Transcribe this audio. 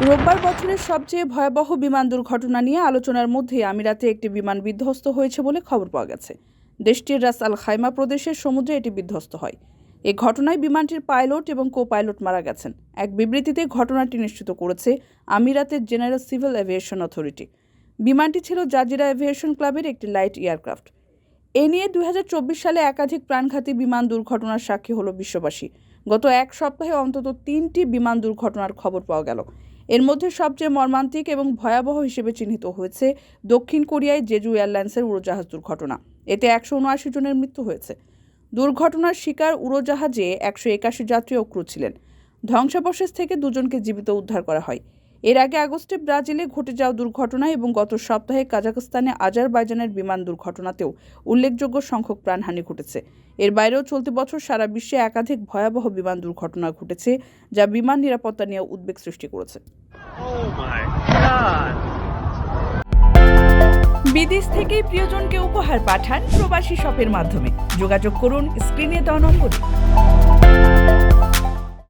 রোববার বছরের সবচেয়ে ভয়াবহ বিমান দুর্ঘটনা নিয়ে আলোচনার মধ্যে আমিরাতে একটি বিমান বিধ্বস্ত হয়েছে বলে খবর পাওয়া গেছে। দেশটির রাস আল খাইমা প্রদেশের সমুদ্রে এটি বিধ্বস্ত হয়। এই ঘটনায় বিমানটির পাইলট এবং কো পাইলট মারা গেছেন। এক বিবৃতিতে ঘটনাটি নিশ্চিত করেছে আমিরাতের জেনারেল সিভিল এভিয়েশন অথরিটি। বিমানটি ছিল জাজিরা এভিয়েশন ক্লাবের একটি লাইট এয়ারক্রাফট। এ নিয়ে 2024 সালে একাধিক প্রাণঘাতী বিমান দুর্ঘটনার সাক্ষী হলো বিশ্ববাসী। গত এক সপ্তাহে অন্তত 3টি বিমান দুর্ঘটনার খবর পাওয়া গেল। এর মধ্যে সবচেয়ে মর্মান্তিক এবং ভয়াবহ হিসেবে চিহ্নিত হয়েছে দক্ষিণ কোরিয়ায় জেজু এয়ারলাইন্সের উড়োজাহাজ দুর্ঘটনা। এতে 179 জনের মৃত্যু হয়েছে। দুর্ঘটনার শিকার উড়োজাহাজে 181 যাত্রী ও ক্রু ছিলেন। ধ্বংসাবশেষ থেকে 2 জনকে জীবিত উদ্ধার করা হয়। এর আগে আগস্টে ব্রাজিলে ঘটে যাওয়া দুর্ঘটনা এবং গত সপ্তাহে কাজাখস্তানে আজারবাইজানের বিমান দুর্ঘটনাতেও উল্লেখযোগ্য সংখ্যক প্রাণহানি ঘটেছে। এর বাইরেও চলতি বছর সারা বিশ্বে একাধিক ভয়াবহ বিমান দুর্ঘটনা ঘটেছে, যা বিমান নিরাপত্তা নিয়ে উদ্বেগ সৃষ্টি করেছে। বিদেশ থেকে প্রিয়জনকে উপহার পাঠান প্রবাসী শপের মাধ্যমে। যোগাযোগ করুন স্ক্রিনে দেওয়া নম্বরে।